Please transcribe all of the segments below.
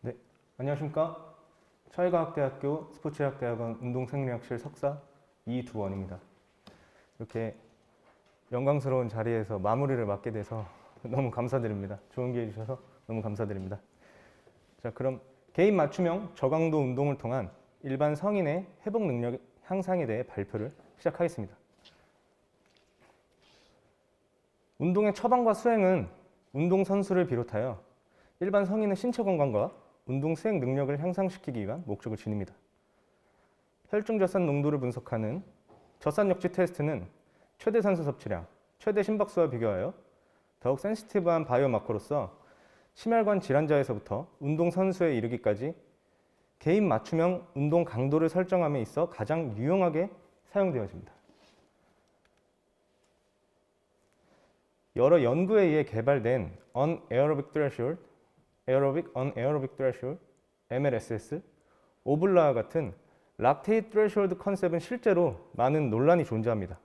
네, 안녕하십니까. 사회과학대학교 스포츠의학대학원 운동생리학실 석사 이두원입니다. 이렇게 영광스러운 자리에서 마무리를 맡게 돼서 너무 감사드립니다. 좋은 기회 주셔서 너무 감사드립니다. 자, 그럼 개인 맞춤형 저강도 운동을 통한 일반 성인의 회복 능력 향상에 대해 발표를 시작하겠습니다. 운동의 처방과 수행은 운동선수를 비롯하여 일반 성인의 신체 건강과 운동 수행 능력을 향상시키기 위한 목적을 지닙니다. 혈중 젖산 농도를 분석하는 젖산 역치 테스트는 최대 산소 섭취량, 최대 심박수와 비교하여 더욱 센시티브한 바이오마커로서 심혈관 질환자에서부터 운동선수에 이르기까지 개인 맞춤형 운동 강도를 설정함에 있어 가장 유용하게 사용되어집니다. 여러 연구에 의해 개발된 Anaerobic Threshold, Anaerobic Threshold, MLSS, 오블라와 같은 락테이트 트레시홀드 컨셉은 실제로 많은 논란이 존재합니다.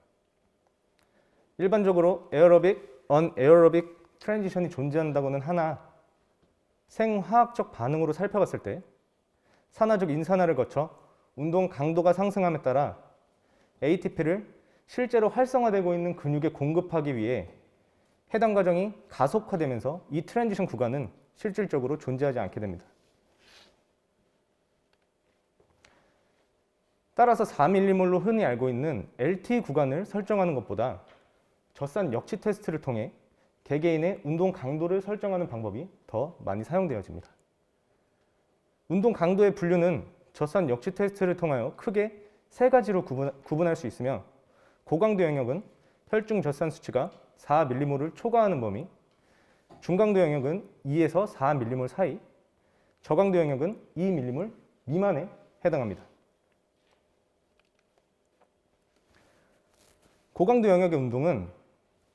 일반적으로 에어로빅, 언에어로빅 트랜지션이 존재한다고는 하나 생화학적 반응으로 살펴봤을 때 산화적 인산화를 거쳐 운동 강도가 상승함에 따라 ATP를 실제로 활성화되고 있는 근육에 공급하기 위해 해당 과정이 가속화되면서 이 트랜지션 구간은 실질적으로 존재하지 않게 됩니다. 따라서 4mm로 흔히 알고 있는 LT 구간을 설정하는 것보다 젖산 역치 테스트를 통해 개개인의 운동 강도를 설정하는 방법이 더 많이 사용되어집니다. 운동 강도의 분류는 젖산 역치 테스트를 통하여 크게 세 가지로 구분할 수 있으며 고강도 영역은 혈중 젖산 수치가 4mm를 초과하는 범위, 중강도 영역은 2에서 4mm몰 사이, 저강도 영역은 2mm몰 미만에 해당합니다. 고강도 영역의 운동은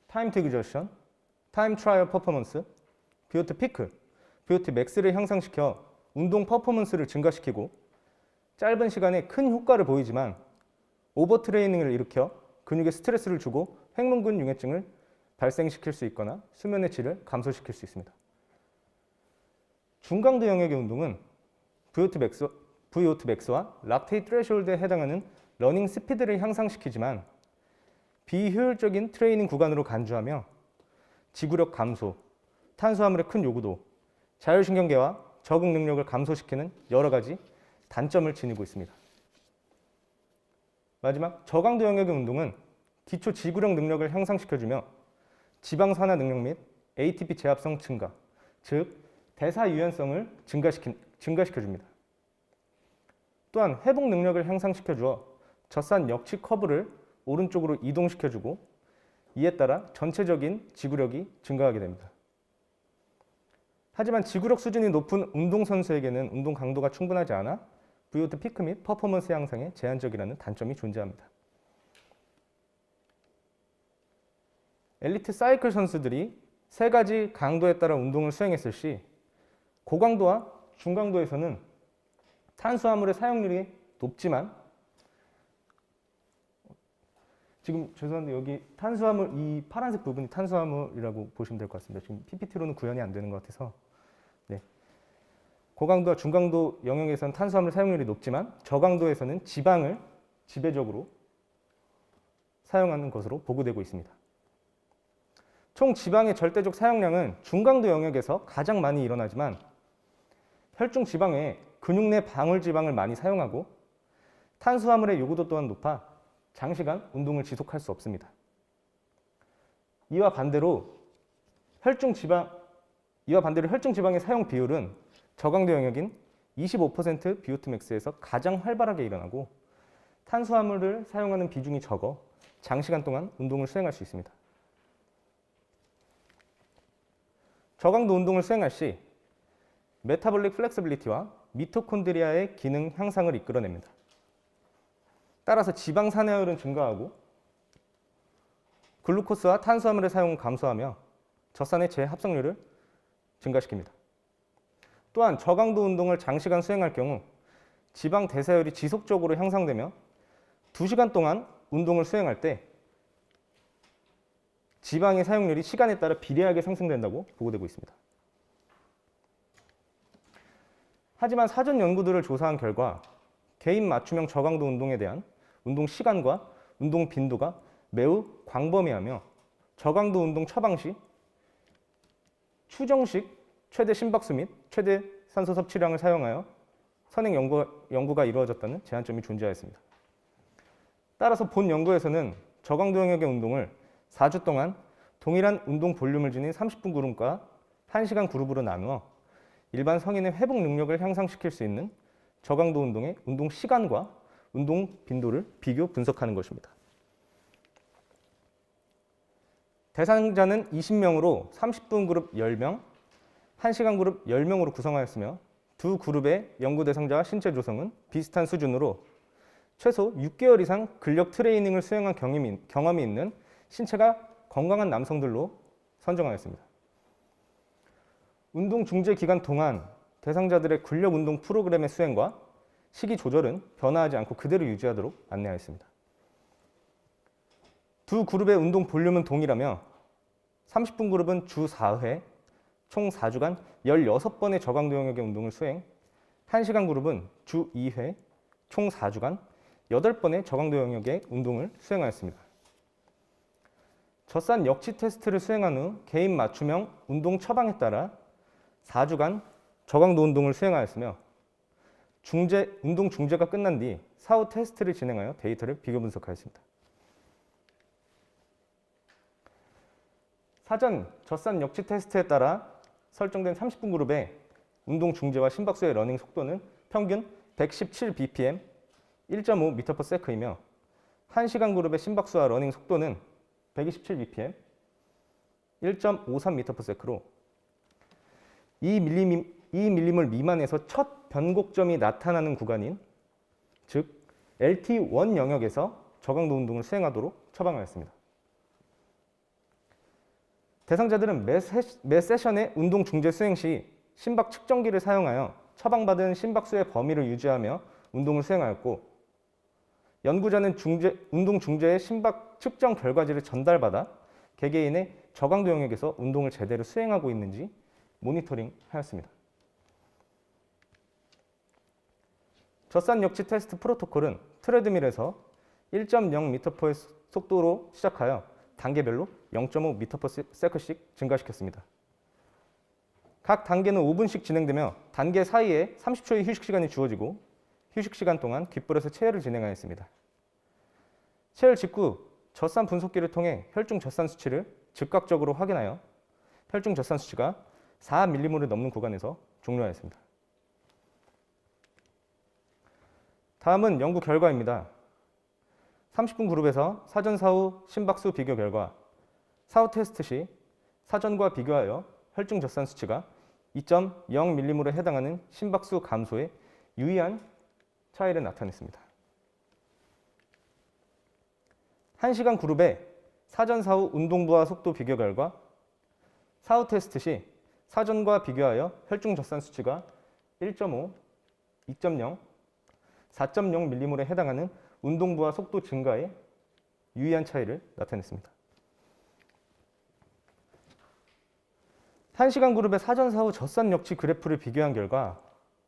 타임 투 exertion, 타임 트라이얼 퍼포먼스, VO2 피크, VO2 맥스를 향상시켜 운동 퍼포먼스를 증가시키고 짧은 시간에 큰 효과를 보이지만 오버 트레이닝을 일으켜 근육에 스트레스를 주고 횡문근 융해증을 발생시킬 수 있거나 수면의 질을 감소시킬 수 있습니다. 중강도 영역의 운동은 VO2 맥스와 락테이트 트레시홀드에 해당하는 러닝 스피드를 향상시키지만 비효율적인 트레이닝 구간으로 간주하며 지구력 감소, 탄수화물의 큰 요구도, 자율신경계와 적응 능력을 감소시키는 여러 가지 단점을 지니고 있습니다. 마지막 저강도 영역의 운동은 기초 지구력 능력을 향상시켜주며 지방 산화 능력 및 ATP 제합성 증가, 즉 대사 유연성을 증가시켜줍니다. 또한 회복 능력을 향상시켜주어 젖산 역치 커브를 오른쪽으로 이동시켜주고 이에 따라 전체적인 지구력이 증가하게 됩니다. 하지만 지구력 수준이 높은 운동선수에게는 운동 강도가 충분하지 않아 VO2 피크 및 퍼포먼스 향상에 제한적이라는 단점이 존재합니다. 엘리트 사이클 선수들이 세 가지 강도에 따라 운동을 수행했을 시 고강도와 중강도에서는 탄수화물의 사용률이 높지만 지금 죄송한데 여기 탄수화물 이 파란색 부분이 탄수화물이라고 보시면 될 것 같습니다. 지금 PPT로는 구현이 안 되는 것 같아서 네. 고강도와 중강도 영역에서는 탄수화물 사용률이 높지만 저강도에서는 지방을 지배적으로 사용하는 것으로 보고되고 있습니다. 총 지방의 절대적 사용량은 중강도 영역에서 가장 많이 일어나지만 혈중 지방 외에 근육 내 방울 지방을 많이 사용하고 탄수화물의 요구도 또한 높아 장시간 운동을 지속할 수 없습니다. 이와 반대로 혈중 지방의 사용 비율은 저강도 영역인 25% VO2 맥스에서 가장 활발하게 일어나고 탄수화물을 사용하는 비중이 적어 장시간 동안 운동을 수행할 수 있습니다. 저강도 운동을 수행할 시 메타볼릭 플렉서빌리티와 미토콘드리아의 기능 향상을 이끌어냅니다. 따라서 지방 산화율은 증가하고 글루코스와 탄수화물의 사용은 감소하며 젖산의 재합성률을 증가시킵니다. 또한 저강도 운동을 장시간 수행할 경우 지방 대사율이 지속적으로 향상되며 2시간 동안 운동을 수행할 때 지방의 사용률이 시간에 따라 비례하게 상승된다고 보고되고 있습니다. 하지만 사전 연구들을 조사한 결과 개인 맞춤형 저강도 운동에 대한 운동 시간과 운동 빈도가 매우 광범위하며 저강도 운동 처방 시 추정식 최대 심박수 및 최대 산소 섭취량을 사용하여 선행 연구가 이루어졌다는 제한점이 존재하였습니다. 따라서 본 연구에서는 저강도 영역의 운동을 4주 동안 동일한 운동 볼륨을 지닌 30분 그룹과 1시간 그룹으로 나누어 일반 성인의 회복 능력을 향상시킬 수 있는 저강도 운동의 운동 시간과 운동 빈도를 비교 분석하는 것입니다. 대상자는 20명으로 30분 그룹 10명, 1시간 그룹 10명으로 구성하였으며 두 그룹의 연구 대상자와 신체 조성은 비슷한 수준으로 최소 6개월 이상 근력 트레이닝을 수행한 경험이 있는 신체가 건강한 남성들로 선정하였습니다. 운동 중재 기간 동안 대상자들의 근력 운동 프로그램의 수행과 시기 조절은 변화하지 않고 그대로 유지하도록 안내하였습니다. 두 그룹의 운동 볼륨은 동일하며 30분 그룹은 주 4회, 총 4주간 16번의 저강도 영역의 운동을 수행, 1시간 그룹은 주 2회, 총 4주간 8번의 저강도 영역의 운동을 수행하였습니다. 젖산 역치 테스트를 수행한 후 개인 맞춤형 운동 처방에 따라 4주간 저강도 운동을 수행하였으며 운동 중재가 끝난 뒤 사후 테스트를 진행하여 데이터를 비교 분석하였습니다. 사전 젖산 역치 테스트에 따라 설정된 30분 그룹의 운동 중재와 심박수의 러닝 속도는 평균 117bpm, 1.5m/s이며 1시간 그룹의 심박수와 러닝 속도는 127bpm, 1.53m/s로 2ml 미만에서 첫 변곡점이 나타나는 구간인 즉 LT1 영역에서 저강도 운동을 수행하도록 처방하였습니다. 대상자들은 매 세션의 운동 중재 수행 시 심박 측정기를 사용하여 처방받은 심박수의 범위를 유지하며 운동을 수행하였고 연구자는 운동 중재의 심박 측정 결과지를 전달받아 개개인의 저강도 영역에서 운동을 제대로 수행하고 있는지 모니터링하였습니다. 젖산 역치 테스트 프로토콜은 트레드밀에서 1.0m/s 속도로 시작하여 단계별로 0.5m/s씩 증가시켰습니다. 각 단계는 5분씩 진행되며 단계 사이에 30초의 휴식 시간이 주어지고 휴식 시간 동안 귓불에서 체열을 진행하였습니다. 체열 직후 젖산 분석기를 통해 혈중 젖산 수치를 즉각적으로 확인하여 혈중 젖산 수치가 4mm를 넘는 구간에서 종료하였습니다. 다음은 연구 결과입니다. 30분 그룹에서 사전 사후 심박수 비교 결과 사후 테스트 시 사전과 비교하여 혈중 젖산 수치가 2.0mm에 해당하는 심박수 감소에 유의한 차이를 나타냈습니다. 1시간 그룹의 사전 사후 운동 부하 속도 비교 결과 사후 테스트 시 사전과 비교하여 혈중 젖산 수치가 1.5, 2.0, 4.0mm에 해당하는 운동 부하 속도 증가에 유의한 차이를 나타냈습니다. 1시간 그룹의 사전 사후 젖산 역치 그래프를 비교한 결과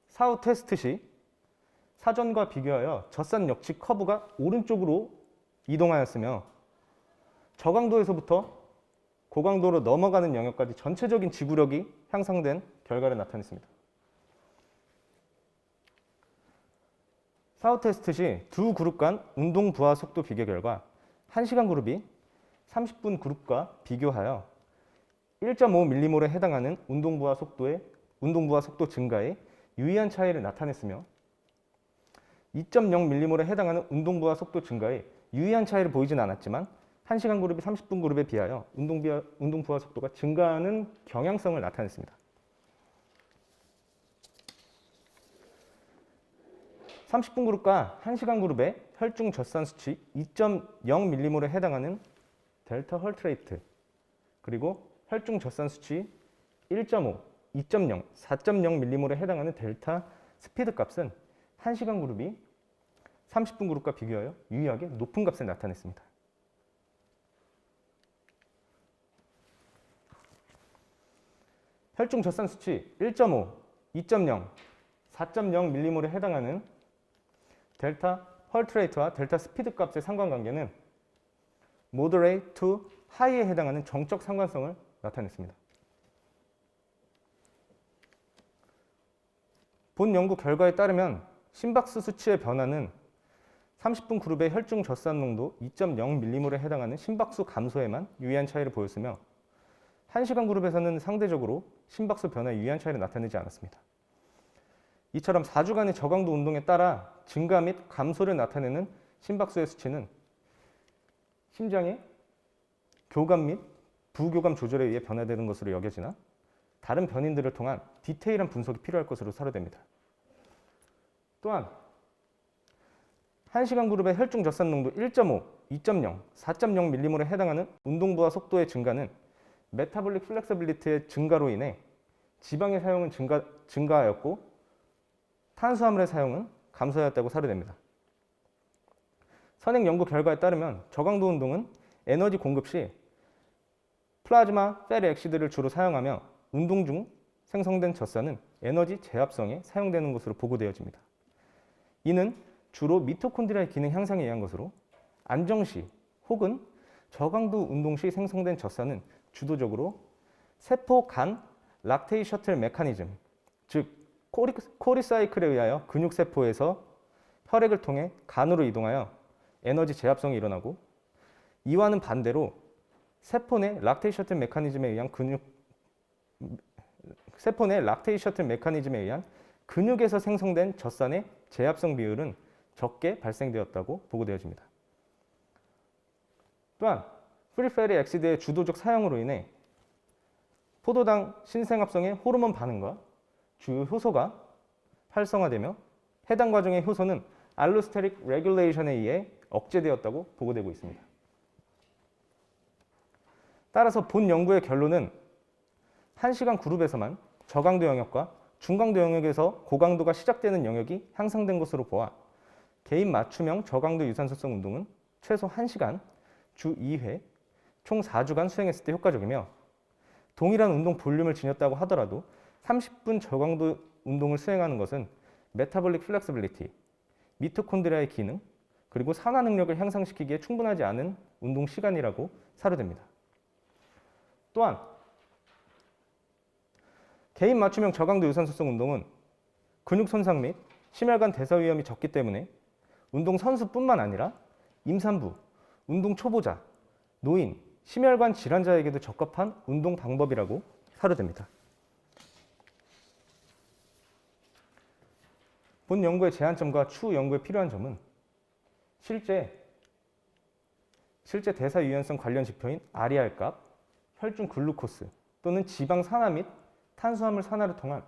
사후 테스트 시 사전과 비교하여 젖산 역치 커브가 오른쪽으로 이동하였으며 저강도에서부터 고강도로 넘어가는 영역까지 전체적인 지구력이 향상된 결과를 나타냈습니다. 사후 테스트 시 두 그룹 간 운동 부하 속도 비교 결과 1시간 그룹이 30분 그룹과 비교하여 1.5mm에 해당하는 운동 부하 속도 증가에 유의한 차이를 나타냈으며 2.0mm에 해당하는 운동 부하 속도 증가에 유의한 차이를 보이진 않았지만 1시간 그룹이 30분 그룹에 비하여 운동 부하 속도가 증가하는 경향성을 나타냈습니다. 30분 그룹과 1시간 그룹의 혈중 젖산 수치 2.0mm에 해당하는 델타 헐트 레이트 그리고 혈중 젖산 수치 1.5, 2.0, 4.0mm에 해당하는 델타 스피드 값은 1시간 그룹이 30분 그룹과 비교하여 유의하게 높은 값을 나타냈습니다. 혈중 젖산 수치 1.5, 2.0, 4.0mm에 해당하는 델타 헐트레이트와 델타 스피드 값의 상관관계는 moderate to high에 해당하는 정적 상관성을 나타냈습니다. 본 연구 결과에 따르면 심박수 수치의 변화는 30분 그룹의 혈중 젖산 농도 2.0mm에 해당하는 심박수 감소에만 유의한 차이를 보였으며 1시간 그룹에서는 상대적으로 심박수 변화에 유의한 차이를 나타내지 않았습니다. 이처럼 4주간의 저강도 운동에 따라 증가 및 감소를 나타내는 심박수의 수치는 심장의 교감 및 부교감 조절에 의해 변화되는 것으로 여겨지나 다른 변인들을 통한 디테일한 분석이 필요할 것으로 사료됩니다. 또한 1시간 그룹의 혈중 젖산 농도 1.5, 2.0, 4.0mm에 해당하는 운동부하 속도의 증가는 메타볼릭 플렉서빌리티의 증가로 인해 지방의 사용은 증가하였고 탄수화물의 사용은 감소하였다고 사료됩니다. 선행 연구 결과에 따르면 저강도 운동은 에너지 공급 시 플라즈마 페리 엑시드를 주로 사용하며 운동 중 생성된 젖산은 에너지 제압성에 사용되는 것으로 보고되어집니다. 이는 주로 미토콘드리아의 기능 향상에 의한 것으로 안정시 혹은 저강도 운동 시 생성된 젖산은 주도적으로 세포 간 락테이 셔틀 메커니즘, 즉 코리사이클에 의하여 근육세포에서 혈액을 통해 간으로 이동하여 에너지 제압성이 일어나고, 이와는 반대로 세포 내 락테이 셔틀 메커니즘에 의한 근육에서 생성된 젖산의 제압성 비율은 적게 발생되었다고 보고되어집니다. 또한 프리페리 엑시드의 주도적 사용으로 인해 포도당 신생합성의 호르몬 반응과 주요 효소가 활성화되며 해당 과정의 효소는 알로스테릭 레귤레이션에 의해 억제되었다고 보고되고 있습니다. 따라서 본 연구의 결론은 1시간 그룹에서만 저강도 영역과 중강도 영역에서 고강도가 시작되는 영역이 향상된 것으로 보아 개인 맞춤형 저강도 유산소성 운동은 최소 1시간, 주 2회, 총 4주간 수행했을 때 효과적이며, 동일한 운동 볼륨을 지녔다고 하더라도 30분 저강도 운동을 수행하는 것은 메타볼릭 플렉서빌리티, 미토콘드리아의 기능, 그리고 산화 능력을 향상시키기에 충분하지 않은 운동 시간이라고 사료됩니다. 또한 개인 맞춤형 저강도 유산소성 운동은 근육 손상 및 심혈관 대사 위험이 적기 때문에 운동 선수뿐만 아니라 임산부, 운동 초보자, 노인, 심혈관 질환자에게도 적합한 운동 방법이라고 사료됩니다. 본 연구의 제한점과 추후 연구에 필요한 점은 실제 대사 유연성 관련 지표인 RER 값, 혈중 글루코스 또는 지방 산화 및 탄수화물 산화를 통한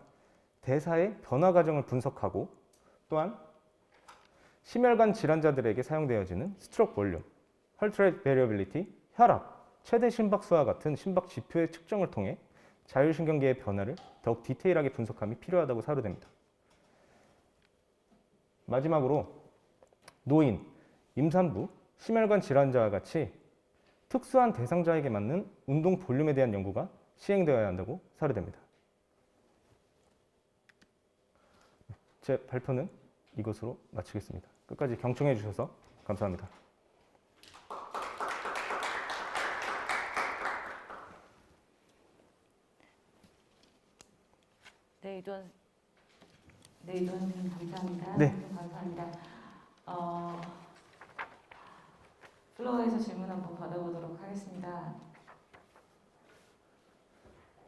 대사의 변화 과정을 분석하고, 또한 심혈관 질환자들에게 사용되어지는 스트로크 볼륨, 헐트레이트 베리어빌리티, 혈압, 최대 심박수와 같은 심박 지표의 측정을 통해 자율신경계의 변화를 더욱 디테일하게 분석함이 필요하다고 사료됩니다. 마지막으로 노인, 임산부, 심혈관 질환자와 같이 특수한 대상자에게 맞는 운동 볼륨에 대한 연구가 시행되어야 한다고 사료됩니다. 제 발표는 이것으로 마치겠습니다. 끝까지 경청해 주셔서 감사합니다. 네, 이도원 선생님 감사합니다. 네. 감사합니다. 플로어에서 질문 한번 받아보도록 하겠습니다.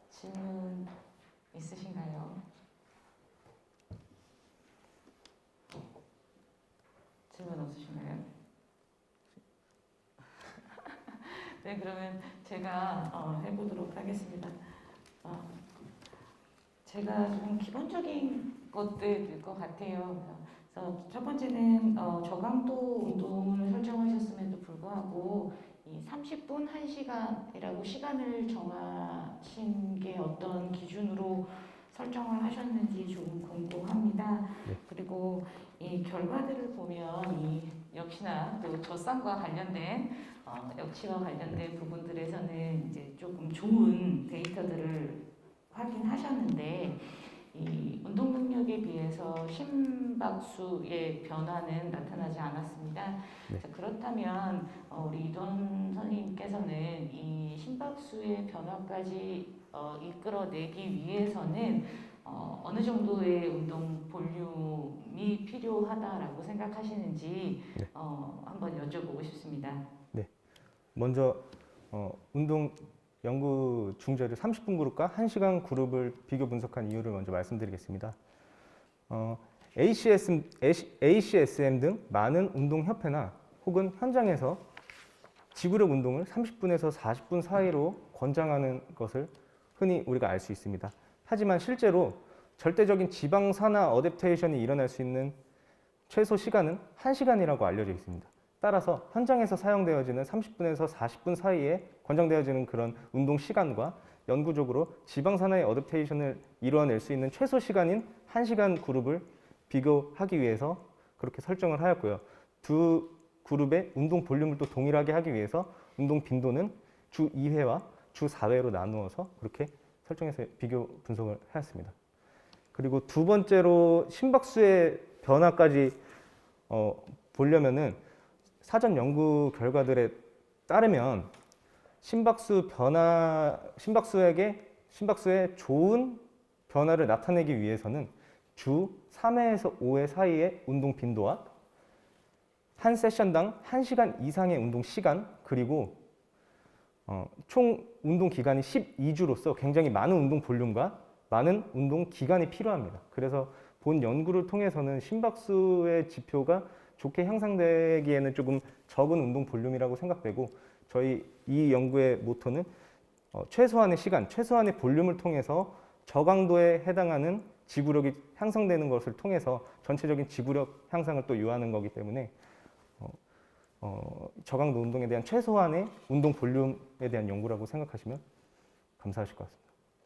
질문 있으신가요? 질문 없으신가요? 네, 그러면 제가 해보도록 하겠습니다. 제가 좀 기본적인 것들일 것 같아요. 그래서 첫 번째는 저강도 운동을 설정하셨음에도 불구하고 이 30분 1시간이라고 시간을 정하신 게 어떤 기준으로 설정을 하셨는지 좀 궁금합니다. 네. 그리고 이 결과들을 보면 이 역시나 또 젖산과 관련된 역치와 관련된 부분들에서는 이제 조금 좋은 데이터들을 확인하셨는데, 이 운동 능력에 비해서 심박수의 변화는 나타나지 않았습니다. 네. 자, 그렇다면 우리 이돈 선생님께서는 이 심박수의 변화까지 이끌어내기 위해서는 어느 정도의 운동 볼륨이 필요하다라고 생각하시는지 네. 한번 여쭤보고 싶습니다. 먼저 운동 연구 중재를 30분 그룹과 1시간 그룹을 비교 분석한 이유를 먼저 말씀드리겠습니다. ACSM 등 많은 운동협회나 혹은 현장에서 지구력 운동을 30분에서 40분 사이로 권장하는 것을 흔히 우리가 알 수 있습니다. 하지만 실제로 절대적인 지방 산화 어댑테이션이 일어날 수 있는 최소 시간은 1시간이라고 알려져 있습니다. 따라서 현장에서 사용되어지는 30분에서 40분 사이에 권장되어지는 그런 운동 시간과 연구적으로 지방 산화의 어댑테이션을 이루어낼 수 있는 최소 시간인 1시간 그룹을 비교하기 위해서 그렇게 설정을 하였고요. 두 그룹의 운동 볼륨을 또 동일하게 하기 위해서 운동 빈도는 주 2회와 주 4회로 나누어서 그렇게 설정해서 비교 분석을 하였습니다. 그리고 두 번째로 심박수의 변화까지 보려면은 사전 연구 결과들에 따르면 심박수에 좋은 변화를 나타내기 위해서는 주 3회에서 5회 사이의 운동 빈도와 한 세션당 1시간 이상의 운동 시간, 그리고 총 운동 기간이 12주로서 굉장히 많은 운동 볼륨과 많은 운동 기간이 필요합니다. 그래서 본 연구를 통해서는 심박수의 지표가 좋게 향상되기에는 조금 적은 운동 볼륨이라고 생각되고, 저희 이 연구의 모토는 최소한의 시간, 최소한의 볼륨을 통해서 저강도에 해당하는 지구력이 향상되는 것을 통해서 전체적인 지구력 향상을 또 유하는 거기 때문에 저강도 운동에 대한 최소한의 운동 볼륨에 대한 연구라고 생각하시면 감사하실 것 같습니다.